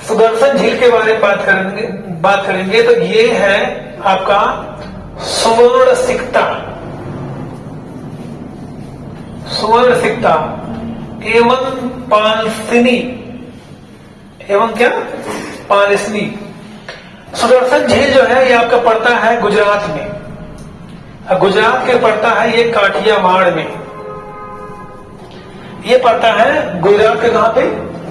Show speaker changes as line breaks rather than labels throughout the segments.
सुदर्शन झील के बारे में बात करेंगे तो ये है आपका सुवर्ण सिक्ता एवं पालसिनी एवं क्या पालसिनी। सुदर्शन झील जो है ये आपका पड़ता है गुजरात में, गुजरात के पड़ता है ये काठियावाड़ में, ये पड़ता है गुजरात के कहां पे,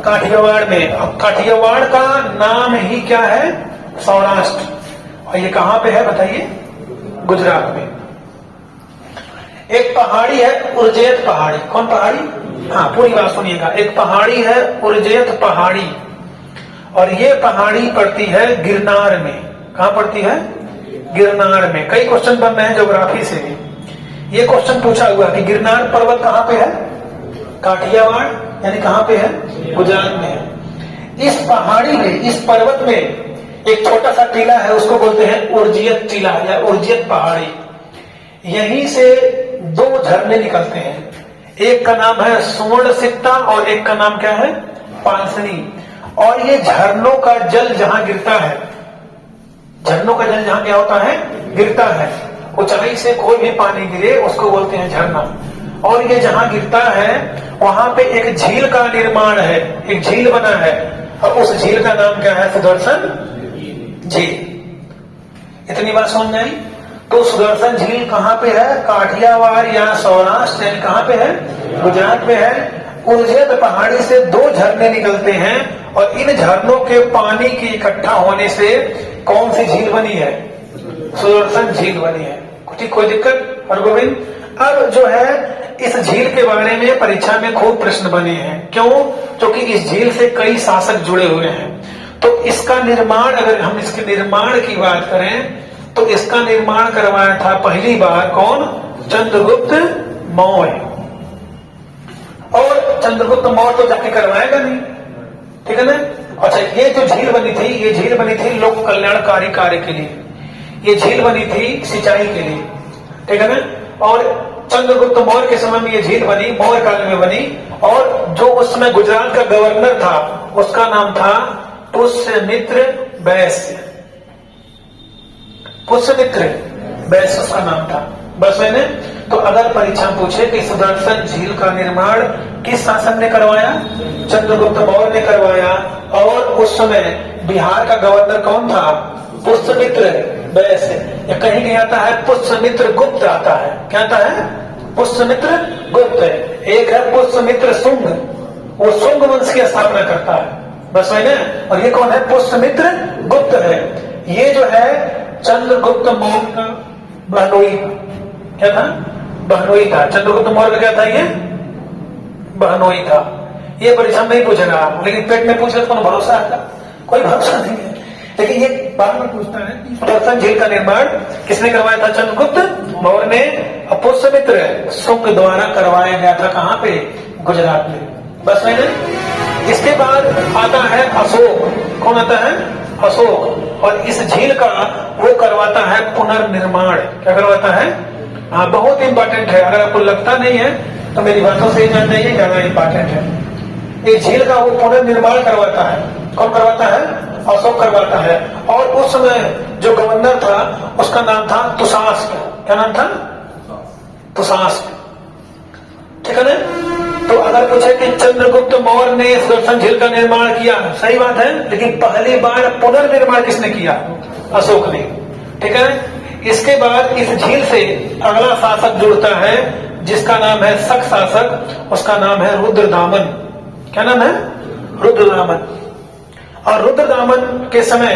काठियावाड़ में। अब काठियावाड़ का नाम ही क्या है, सौराष्ट्र, और ये कहां पे है बताइए, गुजरात में। एक पहाड़ी है उर्जैत पहाड़ी, कौन पहाड़ी, हाँ पूरी बात सुनिएगा। एक पहाड़ी है उर्जैत पहाड़ी, और ये पहाड़ी पड़ती है गिरनार में। कहां पड़ती है, गिरनार में। कई क्वेश्चन बन रहे हैं ज्योग्राफी से भी। ये क्वेश्चन पूछा हुआ कि गिरनार पर्वत कहां पे है, काठियावाड़ यानी कहां पे है, गुजरात में है। इस पहाड़ी में, इस पर्वत में एक छोटा सा टीला है, उसको बोलते हैं उर्जियत टीला या उर्जियत पहाड़ी। यहीं से दो झरने निकलते हैं, एक का नाम है सुवर्ण सिक्ता और एक का नाम क्या है, पालसनी। और ये झरनों का जल जहां गिरता है, झरनों का जल जहां क्या होता है, गिरता है, ऊंचाई से कोई भी पानी गिरे उसको बोलते हैं झरना। और ये जहां गिरता है वहां पे एक झील का निर्माण है, एक झील बना है, और उस झील का नाम क्या है, सुदर्शन झील। इतनी बात समझ में आई। तो सुदर्शन झील कहां पे है, काठियावाड़ या सौराष्ट्र यानी कहां पे है, गुजरात में है। उर्जैत पहाड़ी से दो झरने निकलते हैं, और इन झरनों के पानी के इकट्ठा होने से कौन सी झील बनी है, सुदर्शन झील बनी है। ठीक, कोई दिक्कत और गोविंद। अब जो है इस झील के बारे में परीक्षा में खूब प्रश्न बने हैं। क्यों, क्योंकि इस झील से कई शासक जुड़े हुए हैं। तो इसका निर्माण, अगर हम इसके निर्माण की बात करें तो इसका निर्माण करवाया था पहली बार कौन, चंद्रगुप्त मौर्य। और चंद्रगुप्त मौर्य तो जाके करवाएगा नहीं, ठीक है ना। अच्छा, ये जो झील बनी थी, ये झील बनी थी लोक कल्याणकारी कार्य के लिए, ये झील बनी थी सिंचाई के लिए, ठीक है ना। और चंद्रगुप्त मौर्य के समय में ये झील बनी, मौर्य काल में बनी। और जो उस समय गुजरात का गवर्नर था उसका नाम था पुष्यमित्र वैश्य, पुष्यमित्र वैश्य उसका नाम था। बस मैंने तो अगर परीक्षा पूछे कि सुदर्शन झील का निर्माण किस शासक ने करवाया, चंद्रगुप्त मौर्य ने करवाया। और उस समय बिहार का गवर्नर कौन था, पुष्यमित्र वैश्य। या कहीं नहीं आता है पुष्यमित्र गुप्त आता है, क्या आता है, पुष्यमित्र गुप्त। एक है पुष्यमित्र शुंग, वो शुंग वंश की स्थापना करता है, बस मैंने। और ये कौन है, पुष्यमित्र गुप्त है। ये जो है चंद्रगुप्त मौर्य का बहनोई था, क्या था, बहनोई था। चंद्रगुप्त मौर्य का क्या था, ये बहनोई था। ये परीक्षा में नहीं पूछेगा, लेकिन पेट में पूछे तो कौन भरोसा है, कोई भरोसा नहीं है। लेकिन ये बार बार पूछता है कि सुदर्शन झील का निर्माण किसने करवाया था, चंद्रगुप्त मौर्य ने। पुष्यमित्र शुंग द्वारा करवाया गया था, कहां पे, गुजरात में। बस मैंने। इसके बाद आता है अशोक, कौन आता है, अशोक। और इस झील का वो करवाता है पुनर्निर्माण, क्या करवाता है, हाँ बहुत इंपॉर्टेंट है। अगर आपको लगता नहीं है तो मेरी बातों से ही जान जाइए, ज्यादा इंपॉर्टेंट है। ये झील का वो पुनर्निर्माण करवाता है, कौन करवाता है, अशोक करवाता है। और उस समय जो गवर्नर था उसका नाम था तुषास्क, क्या नाम था, तुषास्क, ठीक है ना। तो अगर पूछे कि चंद्रगुप्त मौर्य ने सुदर्शन झील का निर्माण किया, सही बात है, लेकिन पहली बार पुनर्निर्माण किसने किया, अशोक ने, ठीक है। इसके बाद इस झील से अगला शासक जुड़ता है जिसका नाम है शक शासक, उसका नाम है रुद्रदामन। क्या नाम है, रुद्रदामन। और रुद्रदामन के समय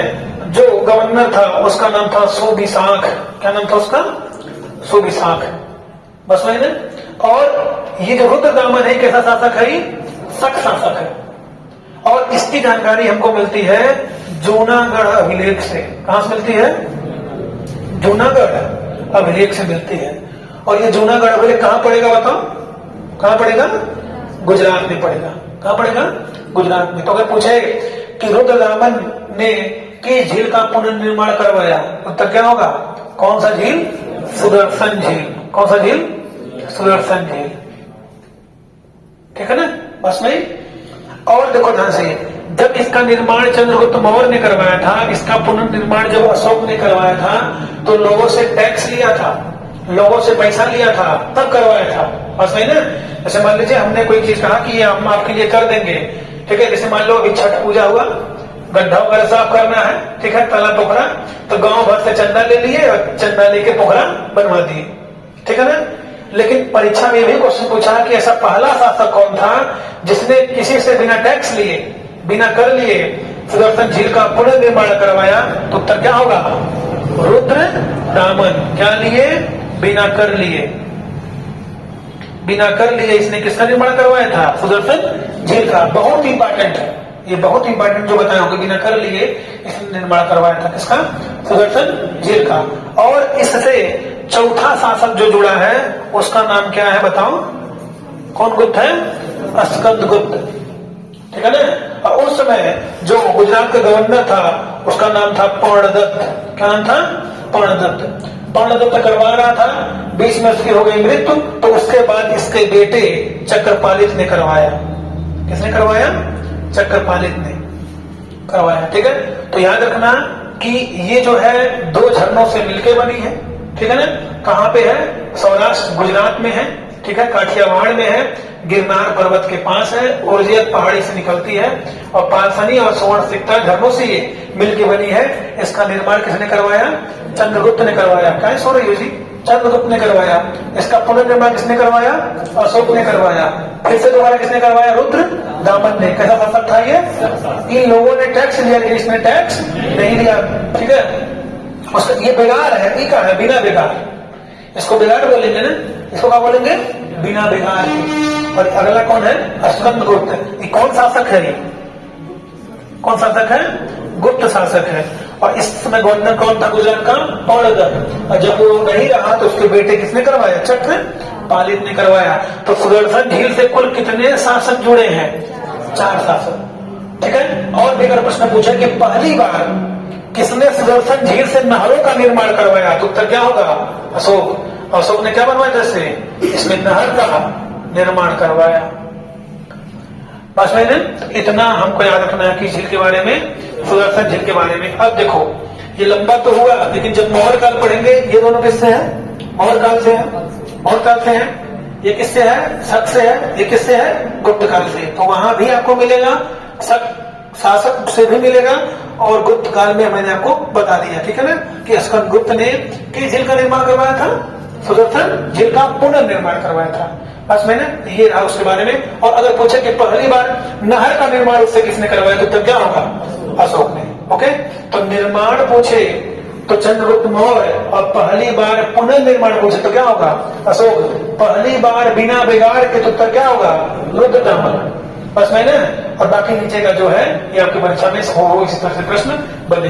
जो गवर्नर था उसका नाम था सुविशाख, क्या नाम था उसका, सुविशाख। बस मैंने। और ये जो रुद्रदामन है कैसा शासक है, शक शासक है। और इसकी जानकारी हमको मिलती है जूनागढ़ अभिलेख से। कहां से मिलती है, जूनागढ़ अभिलेख से मिलती है। और ये जूनागढ़ अभिलेख कहां पड़ेगा बताओ, कहां पड़ेगा, गुजरात में पड़ेगा। कहां पड़ेगा, गुजरात में। तो अगर पूछे कि रुद्रदामन ने किस झील का पुनर्निर्माण करवाया, उत्तर क्या होगा, कौन सा झील, सुदर्शन झील। कौन सा झील, सुदर्शन झील, ठीक है ना। बस में। और देखो ध्यान से, जब इसका निर्माण चंद्रगुप्त मौर्य ने करवाया था, इसका पुनर्निर्माण जब अशोक ने करवाया था, तो लोगों से टैक्स लिया था, लोगों से पैसा लिया था, तब करवाया था। बस नहीं ना। जैसे मान लीजिए हमने कोई चीज कहा कि ये हम आपके लिए कर देंगे, ठीक है। जैसे मान लो अभी छठ पूजा हुआ, गड्ढा वगैरह साफ करना है, ठीक है, तालाब पोखरा, तो गांव भर से चंदा ले लिए और चंदा लेके पोखरा बनवा दिए, ठीक है ना। लेकिन परीक्षा में भी क्वेश्चन पूछा कि ऐसा पहला शासक कौन था जिसने किसी से बिना टैक्स लिए, बिना कर लिए सुदर्शन झील का पुनर्निर्माण करवाया, तो उत्तर क्या होगा? रुद्र दामन। क्या लिए? बिना कर लिए, बिना कर लिए इसने किसका निर्माण करवाया था? सुदर्शन झील का। बहुत इंपॉर्टेंट है ये, बहुत इंपॉर्टेंट जो बताया होगा, बिना कर लिए इसने निर्माण करवाया था किसका? सुदर्शन झील का। और इससे चौथा शासक जो जुड़ा है उसका नाम क्या है बताओ? कौन गुप्त है? स्कंद गुप्त, ठीक है ना। और उस समय जो गुजरात का गवर्नर था उसका नाम था पर्णदत्त। क्या नाम था? पर्णदत्त। पर्णदत्त करवा रहा था, 20 में उसकी हो गई मृत्यु, तो उसके बाद इसके बेटे चक्रपालित ने करवाया। किसने करवाया? चक्रपालित ने करवाया, ठीक है। तो याद रखना कि ये जो है दो झरनों से मिलकर बनी है, ठीक है ना। कहां पे है? सौराष्ट्र गुजरात में है, ठीक है, काठियावाड़ में है, गिरनार पर्वत के पास है, उर्जियत पहाड़ी से निकलती है और पालसनी और स्वर्ण सिक्ता झरनों से ये मिलकर बनी है। इसका निर्माण किसने करवाया? चंद्रगुप्त ने करवाया। क्या सो रही हो जी? चंद्रगुप्त ने करवाया। इसका पुनर्निर्माण किसने करवाया? अशोक ने करवाया। फिर से दोबारा किसने करवाया? रुद्र दामन ने। कैसा शासक था ये? इन लोगों ने टैक्स लिया लेकिन इसने टैक्स नहीं लिया, ठीक है। उसका ये बेगार है, ये क्या है? बिना बेगार। इसको बेगार बोलेंगे ना, इसको क्या बोलेंगे? बिना बेगार। और अगला कौन है? स्कंद गुप्त। ये कौन शासक है? ये कौन शासक है? गुप्त शासक है। और इस समय गवर्नर कौन था गुजरात का? पर्णदत्त। और जब वो नहीं रहा तो उसके बेटे किसने करवाया? चक्रपालित ने करवाया। तो सुदर्शन झील से कुल कितने शासक जुड़े हैं? 4 शासक, ठीक है। और भी अगर प्रश्न पूछे कि पहली बार किसने सुदर्शन झील से नहरों का निर्माण करवाया, तो उत्तर क्या होगा? अशोक। अशोक ने क्या बनवाया? जैसे इसमें नहर का निर्माण करवाया। बस मैंने इतना हमको याद रखना है कि झील के बारे में, सुदर्शन झील के बारे में। अब देखो ये लंबा तो हुआ, लेकिन जब मौर्य काल पढ़ेंगे, ये दोनों किससे है? मौर्य काल से है, मौर्य काल से है। ये किससे है? शक से है। ये किससे है? गुप्त काल से। तो वहां भी आपको मिलेगा, शक शासक से भी मिलेगा, और गुप्त काल में मैंने आपको बता दिया, ठीक है ना, कि स्कंद गुप्त ने किस झील का निर्माण करवाया था? सुदर्शन झील का पुनर्निर्माण करवाया था। बस मैंने ये रहा उसके बारे में। और अगर पूछे कि पहली बार नहर का निर्माण उससे किसने करवाया, तो तब क्या होगा? अशोक ने। ओके, तो निर्माण पूछे तो चंद्रगुप्त मौर्य, और पहली बार पुनर्निर्माण पूछे तो क्या होगा? अशोक। पहली बार बिना बिगाड़ के, तो उत्तर क्या होगा? रुद्र दामन। बस मैंने। और बाकी नीचे का जो है ये आपकी परीक्षा में हो इसी तरह से प्रश्न बने।